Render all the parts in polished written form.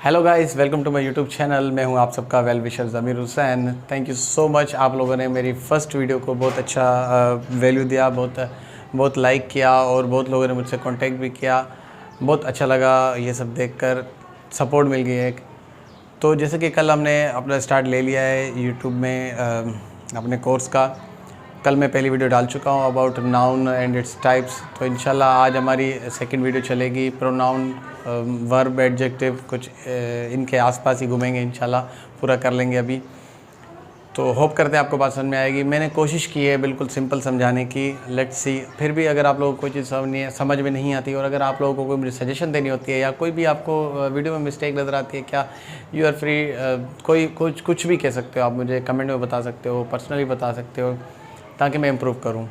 Hello guys, welcome to my YouTube channel. मैं हूं आप सबका well wisher Zameer Hussain. Thank you so much. आप लोगों ने मेरी फ़र्स्ट वीडियो को बहुत अच्छा वैल्यू दिया, बहुत लाइक किया और बहुत लोगों ने मुझसे कांटेक्ट भी किया। बहुत अच्छा लगा ये सब देखकर, सपोर्ट मिल गई एक। तो जैसे कि कल हमने अपना स्टार्ट ले लिया है यूट्यूब में अपने कोर्स का। कल मैं पहली वीडियो डाल चुका हूँ about noun and its types. तो इंशाल्लाह आज हमारी सेकंड वीडियो चलेगी प्रोनाउन, वर्ब, एडजेक्टिव, कुछ इनके आसपास ही घूमेंगे इंशाल्लाह, पूरा कर लेंगे अभी। तो होप करते हैं आपको बात समझ में आएगी। मैंने कोशिश की है बिल्कुल सिंपल समझाने की, लेट्स सी। फिर भी अगर आप लोगों को कोई चीज़ समझ में नहीं आती और अगर आप लोगों को कोई मुझे सजेशन देनी होती है या कोई भी आपको वीडियो में मिस्टेक नज़र आती है, क्या यू आर फ्री, कोई कुछ भी कह सकते हो आप, मुझे कमेंट में बता सकते हो, पर्सनली बता सकते हो, ताकि मैं इम्प्रूव करूँ।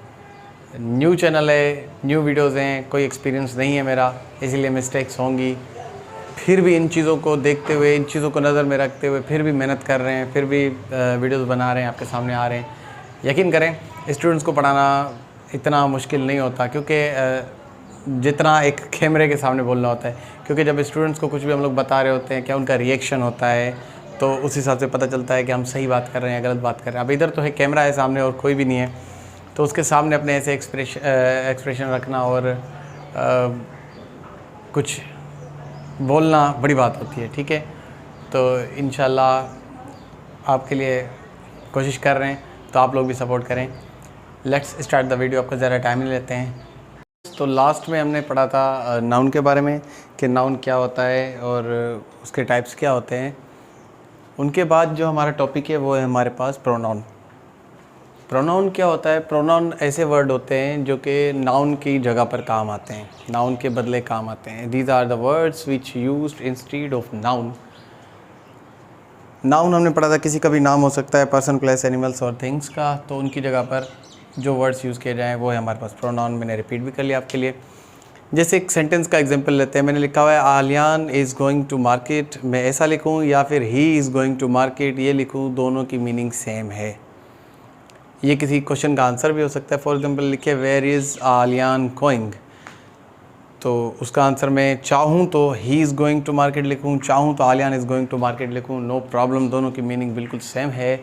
न्यू चैनल है, न्यू वीडियोज़ हैं, कोई एक्सपीरियंस नहीं है मेरा, इसीलिए मिस्टेक्स होंगी। फिर भी इन चीज़ों को देखते हुए, इन चीज़ों को नज़र में रखते हुए फिर भी मेहनत कर रहे हैं, फिर भी वीडियोज़ बना रहे हैं, आपके सामने आ रहे हैं। यकीन करें, स्टूडेंट्स को पढ़ाना इतना मुश्किल नहीं होता, क्योंकि जितना एक कैमरे के सामने बोलना होता है। क्योंकि जब स्टूडेंट्स को कुछ भी हम लोग बता रहे होते हैं, क्या उनका रिएक्शन होता है, तो उस हिसाब से पता चलता है कि हम सही बात कर रहे हैं या गलत बात कर रहे हैं। अब इधर तो है, कैमरा है सामने और कोई भी नहीं है, तो उसके सामने अपने ऐसे एक्सप्रेशन रखना और कुछ बोलना बड़ी बात होती है। ठीक है, तो इंशाल्लाह आपके लिए कोशिश कर रहे हैं, तो आप लोग भी सपोर्ट करें। Let's start the video. आपका ज़रा टाइम नहीं लेते हैं। तो लास्ट में हमने पढ़ा था नाउन के बारे में कि नाउन क्या होता है और उसके टाइप्स क्या होते हैं। उनके बाद जो हमारा टॉपिक है वो है हमारे पास प्रोनाउन। प्रोनाउन क्या होता है? प्रोनाउन ऐसे वर्ड होते हैं जो कि नाउन की जगह पर काम आते हैं, नाउन के बदले काम आते हैं। These are the words which used instead of noun. Noun हमने पढ़ा था किसी का भी नाम हो सकता है, पर्सन, प्लेस, एनिमल्स और थिंग्स का। तो उनकी जगह पर जो वर्ड्स यूज़ किए जाएँ वो है हमारे पास प्रोनाउन। मैंने रिपीट भी कर लिया आपके लिए। जैसे एक सेंटेंस का एग्जांपल लेते हैं। मैंने लिखा हुआ है Aliyan is going to market. मैं ऐसा लिखूँ या फिर he is going to market ये लिखूँ, दोनों की मीनिंग सेम है। ये किसी क्वेश्चन का आंसर भी हो सकता है। फॉर एग्जांपल लिखे वेयर इज़ आलियान गोइंग, तो उसका आंसर मैं चाहूँ तो he is going to market लिखूँ, चाहूँ तो Aliyan is going to market लिखूँ, नो प्रॉब्लम, दोनों की मीनिंग बिल्कुल सेम है।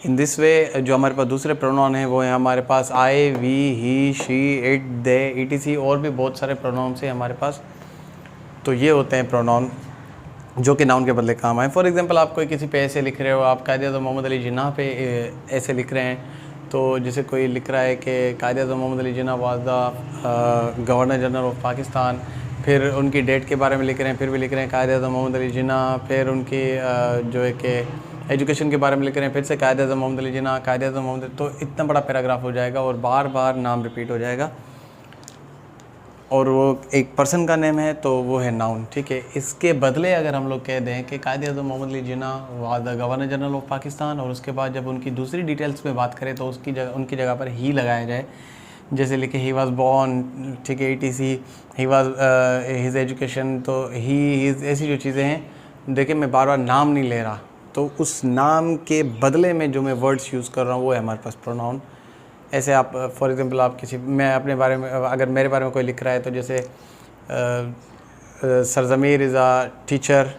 इन दिस वे जो हमारे पास दूसरे प्रोनाउन हैं वो हैं हमारे पास I, we, he, she, it, they, etc और भी बहुत सारे प्रोनाउन्स हैं हमारे पास। तो ये होते हैं प्रोनाउन जो कि नाउन के बदले काम आए। फॉर एग्जांपल आप कोई किसी पे ऐसे लिख रहे हो, आप कायदे-ए-आज़म मोहम्मद अली जिन्ना पे ऐसे लिख रहे हैं, तो जैसे कोई लिख रहा है कि Quaid-e-Azam Mohammad Ali Jinnah was the governor general of Pakistan, फिर उनकी डेट के बारे में लिख रहे हैं, फिर भी लिख रहे हैं कायदे-ए-आज़म मोहम्मद अली जिन्ना, फिर उनकी जो है कि एजुकेशन के बारे में लिख रहे हैं, फिर से कायदे-ए-आज़म मोहम्मद अली जिन्ना, कायदे-ए-आज़म मोहम्मद। तो इतना बड़ा पैराग्राफ हो जाएगा और बार बार नाम रिपीट हो जाएगा, और वो एक पर्सन का नेम है तो वो है नाउन। ठीक है, इसके बदले अगर हम लोग कह दें कि Quaid-e-Azam Mohammad Ali Jinnah was the governor general of Pakistan, और उसके बाद जब उनकी दूसरी डिटेल्स में बात करें तो उनकी जगह पर ही लगाया जाए। जैसे लिखे ही वाज बॉर्न, ठीक है, etc, he was his education, तो ही इज़, ऐसी जो चीज़ें हैं। देखिए मैं बार बार नाम नहीं ले रहा, तो उस नाम के बदले में जो मैं वर्ड्स यूज़ कर रहा हूँ वो है हमारे पास प्रोनाउन। ऐसे आप फॉर एग्ज़ाम्पल आप मैं अपने बारे में, अगर मेरे बारे में कोई लिख रहा है तो जैसे सरज़मीर इज़ अ टीचर,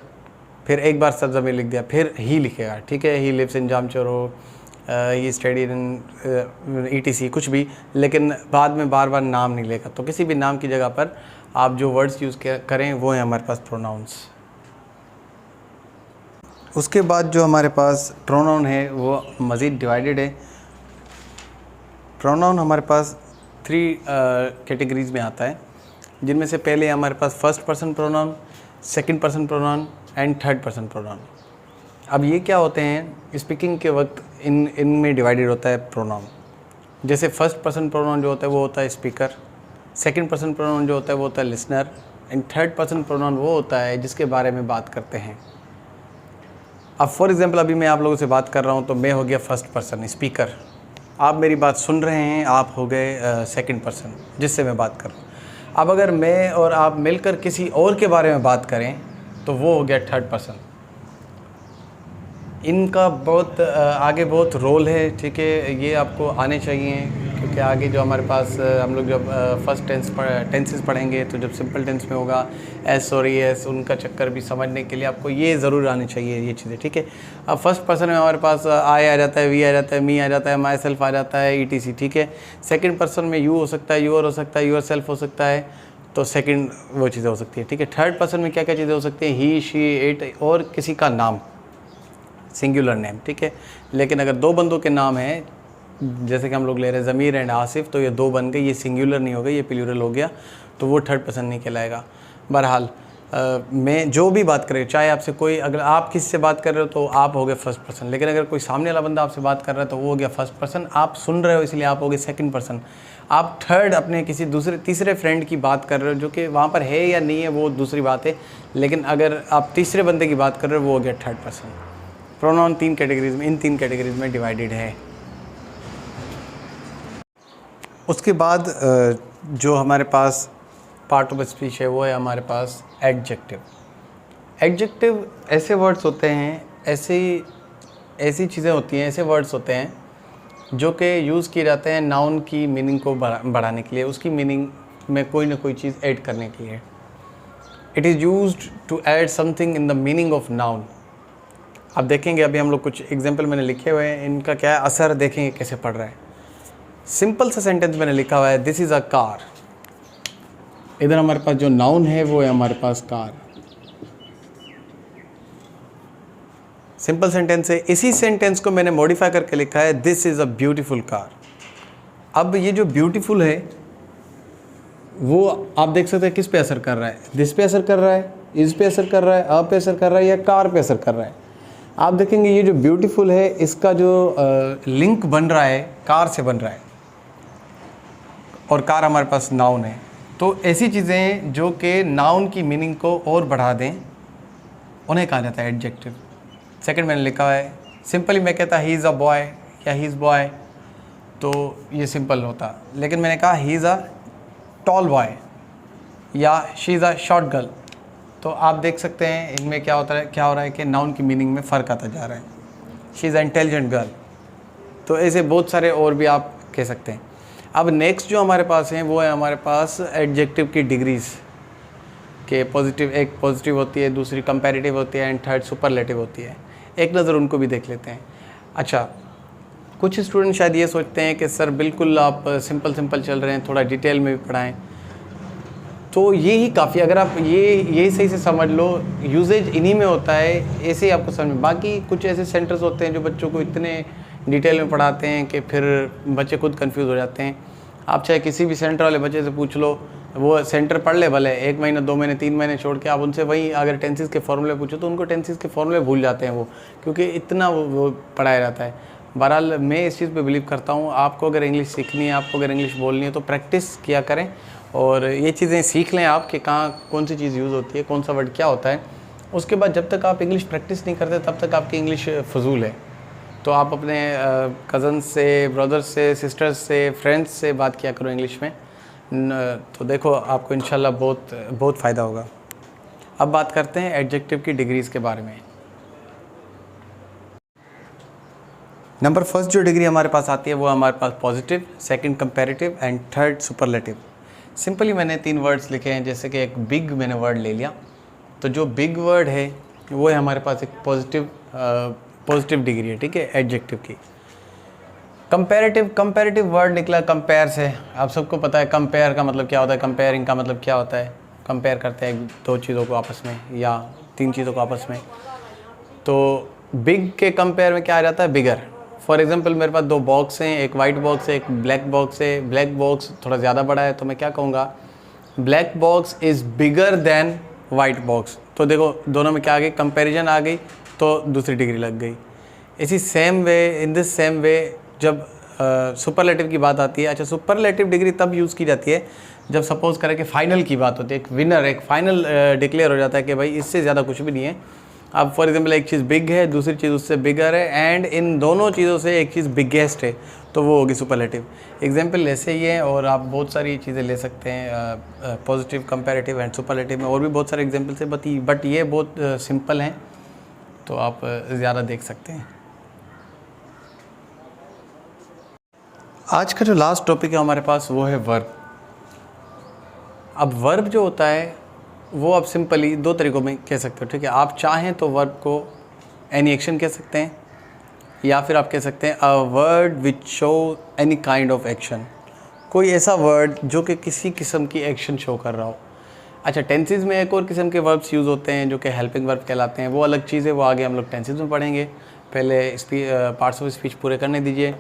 फिर एक बार सरज़मीर लिख दिया, फिर ही लिखेगा। ठीक है, he lives in Jamshoro, he studied in etc कुछ भी, लेकिन बाद में बार बार नाम नहीं लेगा। तो किसी भी नाम की जगह पर आप जो वर्ड्स यूज़ करें वो है हमारे पास प्रोनाउंस। उसके बाद जो हमारे पास प्रोनाउन है वो मज़ीद डिवाइडेड है। प्रोनाउन हमारे पास 3 कैटेगरीज़ में आता है, जिनमें से पहले हमारे पास first person pronoun, second person pronoun and third person pronoun. अब ये क्या होते हैं, स्पीकिंग के वक्त इनमें डिवाइडेड होता है प्रोनाउन। जैसे फर्स्ट पर्सन प्रोनाउन जो होता है वो होता है स्पीकर, सेकंड पर्सन प्रोनाउन जो होता है वो होता है listener, and third person pronoun वो होता है जिसके बारे में बात करते हैं। अब फॉर एग्ज़ाम्पल अभी मैं आप लोगों से बात कर रहा हूँ तो मैं हो गया फर्स्ट पर्सन स्पीकर, आप मेरी बात सुन रहे हैं, आप हो गए सेकंड पर्सन जिससे मैं बात कर रहा हूँ। अब अगर मैं और आप मिलकर किसी और के बारे में बात करें तो वो हो गया थर्ड पर्सन। इनका बहुत आगे बहुत रोल है। ठीक है, ये आपको आने चाहिए क्योंकि आगे जो हमारे पास हम लोग जब फर्स्ट टेंसेस पढ़ेंगे तो जब सिंपल टेंस में होगा एस और एस, उनका चक्कर भी समझने के लिए आपको ये ज़रूर आनी चाहिए ये चीज़ें, ठीक है। अब फर्स्ट पर्सन में हमारे पास आई आ जाता है, वी आ जाता है, मी आ जाता है, माई सेल्फ आ जाता है, ETC, ठीक है। सेकेंड पर्सन में यू हो सकता है, यूर हो सकता है, यूर सेल्फ हो सकता है, तो सेकेंड वो चीज़ें हो सकती है, ठीक है। थर्ड पर्सन में क्या क्या चीज़ें हो सकती हैं, ही, शी, इट और किसी का नाम, सिंगुलर नेम, ठीक है। लेकिन अगर दो बंदों के नाम हैं, जैसे कि हम लोग ले रहे हैं ज़मीर एंड आसिफ, तो ये दो बन गए, ये सिंगुलर नहीं हो गया, ये प्लूरल हो गया, तो वो थर्ड पर्सन नहीं कहलाएगा। बहरहाल मैं जो भी बात करें, चाहे आपसे कोई, अगर आप किसी से बात कर रहे हो तो आप हो गए फर्स्ट पर्सन, लेकिन अगर कोई सामने वाला बंदा आपसे बात कर रहा है तो वो हो गया फर्स्ट पर्सन, आप सुन रहे हो इसलिए आप हो गए सेकंड पर्सन। आप थर्ड अपने किसी दूसरे तीसरे फ्रेंड की बात कर रहे हो, जो कि वहाँ पर है या नहीं है वो दूसरी बात है, लेकिन अगर आप तीसरे बंदे की बात कर रहे हो वो हो गया थर्ड पर्सन। प्रोनाउन तीन कैटेगरीज में, इन तीन कैटेगरीज में डिवाइडेड है। उसके बाद जो हमारे पास पार्ट ऑफ स्पीच है वो है हमारे पास एडजेक्टिव। एडजेक्टिव ऐसे वर्ड्स होते हैं, ऐसी चीज़ें होती हैं, ऐसे वर्ड्स होते हैं जो कि यूज़ किए जाते हैं नाउन की मीनिंग को बढ़ाने के लिए, उसकी मीनिंग में कोई ना कोई चीज़ ऐड करने के लिए। It is used to add something in the meaning of noun. आप देखेंगे, अभी हम लोग कुछ एग्जाम्पल मैंने लिखे हुए हैं, इनका क्या है असर देखेंगे कैसे पड़ रहा है। सिंपल सा सेंटेंस मैंने लिखा हुआ है, दिस इज़ अ कार। इधर हमारे पास जो नाउन है वो है हमारे पास कार। सिंपल सेंटेंस है। इसी सेंटेंस को मैंने मॉडिफाई करके लिखा है, this is a beautiful car. अब ये जो ब्यूटीफुल है वो आप देख सकते हैं किस पे असर कर रहा है, दिस पे असर कर रहा है, इस पे असर कर रहा है, अ पे असर कर रहा है, या कार पे असर कर रहा है। आप देखेंगे ये जो ब्यूटीफुल है इसका जो लिंक बन रहा है कार से बन रहा है, और कार हमारे पास नाउन है। तो ऐसी चीज़ें जो कि नाउन की मीनिंग को और बढ़ा दें उन्हें कहा जाता है एडजेक्टिव। सेकंड मैंने लिखा है, सिंपली मैं कहता ही इज़ अ बॉय या ही इज़ बॉय, तो ये सिंपल होता, लेकिन मैंने कहा he is a tall boy या she is a short girl, तो आप देख सकते हैं इनमें क्या हो रहा है कि नाउन की मीनिंग में फ़र्क आता जा रहा है। She is a intelligent girl, तो ऐसे बहुत सारे और भी आप कह सकते हैं। अब नेक्स्ट जो हमारे पास है वो है हमारे पास एडजेक्टिव की डिग्रीज़ के पॉजिटिव, एक पॉजिटिव होती है, दूसरी कंपैरेटिव होती है, एंड थर्ड सुपरलेटिव होती है। एक नज़र उनको भी देख लेते हैं। अच्छा, कुछ स्टूडेंट शायद ये सोचते हैं कि सर बिल्कुल आप सिंपल चल रहे हैं, थोड़ा डिटेल में भी पढ़ाएं, तो ये ही काफ़ी, अगर आप ये सही से समझ लो, यूजेज इन्हीं में होता है, ऐसे ही आपको समझ में। बाकी कुछ ऐसे सेंटर्स होते हैं जो बच्चों को इतने डिटेल में पढ़ाते हैं कि फिर बच्चे खुद कंफ्यूज हो जाते हैं। आप चाहे किसी भी सेंटर वाले बच्चे से पूछ लो, वो सेंटर पढ़ ले भले 1 महीना 2 महीने 3 महीने छोड़ के, आप उनसे वही अगर टेंसेस के फॉर्मूले पूछो तो उनको टेंसेस के फॉर्मूले भूल जाते हैं वो, क्योंकि इतना वो पढ़ाया जाता है। बहरहाल मैं इस चीज़ पे बिलीव करता हूँ, आपको अगर इंग्लिश सीखनी है, आपको अगर इंग्लिश बोलनी है तो प्रैक्टिस किया करें और ये चीज़ें सीख लें आप कि कहाँ कौन सी चीज़ यूज़ होती है, कौन सा वर्ड क्या होता है। उसके बाद जब तक आप इंग्लिश प्रैक्टिस नहीं करते तब तक आपकी इंग्लिश फजूल है। तो आप अपने कज़न से, ब्रदर्स से, सिस्टर्स से, फ्रेंड्स से बात किया करो इंग्लिश में, तो देखो आपको इंशाल्लाह बहुत फ़ायदा होगा। अब बात करते हैं एडजेक्टिव की डिग्रीज़ के बारे में। नंबर फर्स्ट जो डिग्री हमारे पास आती है वो हमारे पास positive, second comparative and third superlative. Simply मैंने 3 वर्ड्स लिखे हैं, जैसे कि एक बिग मैंने वर्ड ले लिया, तो जो बिग वर्ड है वो है हमारे पास एक पॉजिटिव डिग्री है, ठीक है, एडजेक्टिव की। कंपैरेटिव वर्ड निकला कंपेयर से। आप सबको पता है कंपेयर का मतलब क्या होता है, कंपेयरिंग का मतलब क्या होता है, कंपेयर करते हैं 2 चीज़ों को आपस में या 3 चीज़ों को आपस में। तो बिग के कंपेयर में क्या आ जाता है, बिगर। फॉर एग्जांपल मेरे पास 2 बॉक्स हैं, एक वाइट बॉक्स है, एक ब्लैक बॉक्स है। ब्लैक बॉक्स थोड़ा ज़्यादा बड़ा है, तो मैं क्या कहूँगा, black box is bigger than white box. तो देखो दोनों में क्या आ गई, कंपैरिजन आ गई, तो दूसरी डिग्री लग गई। इसी same way, in this same way जब सुपरलेटिव की बात आती है, अच्छा सुपरलेटिव डिग्री तब यूज़ की जाती है जब सपोज़ करें कि फाइनल की बात होती है, एक विनर, एक फाइनल डिक्लेयर हो जाता है कि भाई इससे ज़्यादा कुछ भी नहीं है। अब फॉर एग्जांपल एक चीज़ बिग है, दूसरी चीज़ उससे बिगर है, एंड इन दोनों चीज़ों से एक चीज़ बिगेस्ट है, तो वो होगी सुपरलेटिव। एग्जांपल ऐसे ही है, और आप बहुत सारी चीज़ें ले सकते हैं पॉजिटिव, कंपैरेटिव एंड सुपरलेटिव में, और भी बहुत सारे एग्जांपल्स है, बट ये बहुत सिंपल हैं, तो आप ज़्यादा देख सकते हैं। आज का जो लास्ट टॉपिक है हमारे पास वो है वर्ब। अब वर्ब जो होता है वो आप सिंपली दो तरीक़ों में कह सकते हो, ठीक है। आप चाहें तो वर्ब को एनी एक्शन कह सकते हैं, या फिर आप कह सकते हैं a word which show any kind of action, कोई ऐसा वर्ड जो कि किसी किस्म की एक्शन शो कर रहा हो। अच्छा, टेंसेस में एक और किस्म के वर्ब्स यूज़ होते हैं जो कि हेल्पिंग वर्ब कहलाते हैं, वो अलग चीज़ है, वो आगे हम लोग टेंसेस में पढ़ेंगे। पहले पार्ट्स ऑफ स्पीच पूरे करने दीजिए।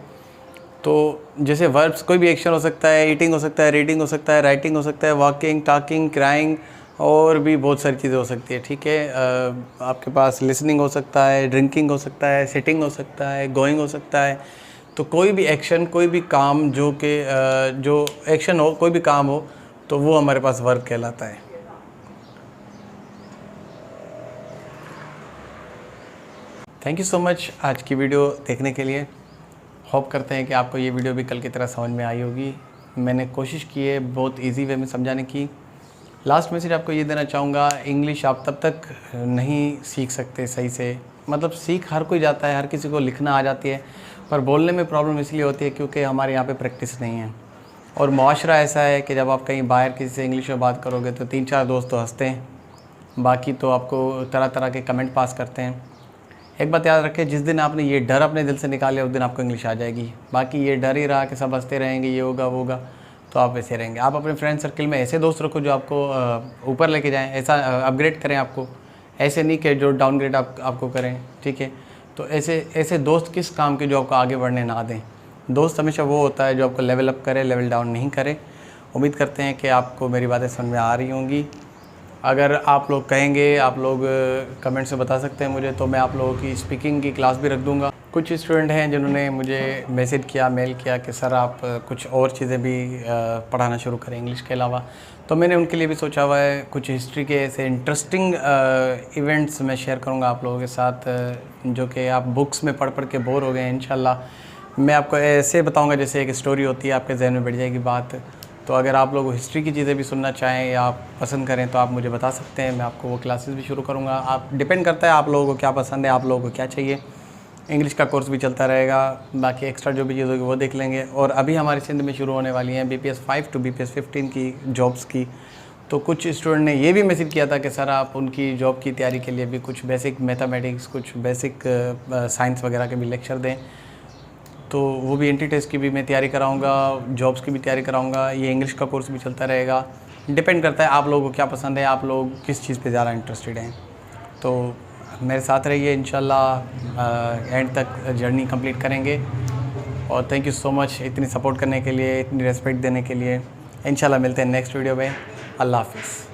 तो जैसे वर्ब्स कोई भी एक्शन हो सकता है, ईटिंग हो सकता है, रीडिंग हो सकता है, राइटिंग हो सकता है, वॉकिंग, टॉकिंग, क्राइंग, और भी बहुत सारी चीज़ें हो सकती है, ठीक है। आपके पास लिसनिंग हो सकता है, ड्रिंकिंग हो सकता है, सिटिंग हो सकता है, गोइंग हो सकता है। तो कोई भी एक्शन, कोई भी काम जो कि जो एक्शन हो, कोई भी काम हो, तो वो हमारे पास वर्ब कहलाता है। थैंक यू सो मच आज की वीडियो देखने के लिए। होप करते हैं कि आपको ये वीडियो भी कल की तरह समझ में आई होगी। मैंने कोशिश की है बहुत इजी वे में समझाने की। लास्ट मैसेज आपको ये देना चाहूँगा, इंग्लिश आप तब तक नहीं सीख सकते सही से, मतलब सीख हर कोई जाता है, हर किसी को लिखना आ जाती है, पर बोलने में प्रॉब्लम इसलिए होती है क्योंकि हमारे यहाँ पे प्रैक्टिस नहीं है। और मुआशरा ऐसा है कि जब आप कहीं बाहर किसी से इंग्लिश में बात करोगे तो 3-4 दोस्त तो हंसते हैं, बाकी तो आपको तरह तरह के कमेंट पास करते हैं। एक बात याद रखें, जिस दिन आपने ये डर अपने दिल से निकाले उस दिन आपको इंग्लिश आ जाएगी। बाकी ये डर ही रहा कि सब हंसते रहेंगे, ये होगा वो होगा, तो आप ऐसे रहेंगे। आप अपने फ्रेंड सर्कल में ऐसे दोस्त रखो जो आपको ऊपर लेके जाएं, ऐसा अपग्रेड करें आपको, ऐसे नहीं कि जो डाउनग्रेड आपको करें, ठीक है। तो ऐसे दोस्त किस काम के जो आपको आगे बढ़ने ना दें। दोस्त हमेशा वो होता है जो आपको लेवल अप करे, लेवल डाउन नहीं करे। उम्मीद करते हैं कि आपको मेरी बातें समझ में आ रही होंगी। अगर आप लोग कहेंगे, आप लोग कमेंट से बता सकते हैं मुझे, तो मैं आप लोगों की स्पीकिंग की क्लास भी रख दूंगा। कुछ स्टूडेंट हैं जिन्होंने मुझे मैसेज किया, मेल किया कि सर आप कुछ और चीज़ें भी पढ़ाना शुरू करें इंग्लिश के अलावा, तो मैंने उनके लिए भी सोचा हुआ है कुछ हिस्ट्री के ऐसे इंटरेस्टिंग इवेंट्स मैं शेयर करूँगा आप लोगों के साथ, जो कि आप बुक्स में पढ़ के बोर हो गए हैं। इंशाल्लाह मैं आपको ऐसे बताऊँगा जैसे एक स्टोरी होती है, आपके जहन में बैठ जाएगी बात। तो अगर आप लोग हिस्ट्री की चीज़ें भी सुनना चाहें या आप पसंद करें तो आप मुझे बता सकते हैं, मैं आपको वो क्लासेस भी शुरू करूँगा। आप डिपेंड करता है आप लोगों को क्या पसंद है, आप लोगों को क्या चाहिए। इंग्लिश का कोर्स भी चलता रहेगा, बाकी एक्स्ट्रा जो भी चीज़ होगी वो देख लेंगे। और अभी हमारी सिंध में शुरू होने वाली हैं BPS 5 टू BPS 15 की जॉब्स की। तो कुछ स्टूडेंट ने ये भी मैसेज किया था कि सर आप उनकी जॉब की तैयारी के लिए भी कुछ बेसिक मैथमेटिक्स, कुछ बेसिक साइंस वगैरह के भी लेक्चर दें। तो वो भी एंट्री टेस्ट की भी मैं तैयारी कराऊंगा, जॉब्स की भी तैयारी कराऊंगा। ये इंग्लिश का कोर्स भी चलता रहेगा। डिपेंड करता है आप लोगों को क्या पसंद है, आप लोग किस चीज़ पे ज़्यादा इंटरेस्टेड हैं। तो मेरे साथ रहिए, इंशाल्लाह एंड तक जर्नी कंप्लीट करेंगे। और थैंक यू सो मच इतनी सपोर्ट करने के लिए, इतनी रेस्पेक्ट देने के लिए। इंशाल्लाह मिलते हैं नेक्स्ट वीडियो में। अल्लाह हाफिज़।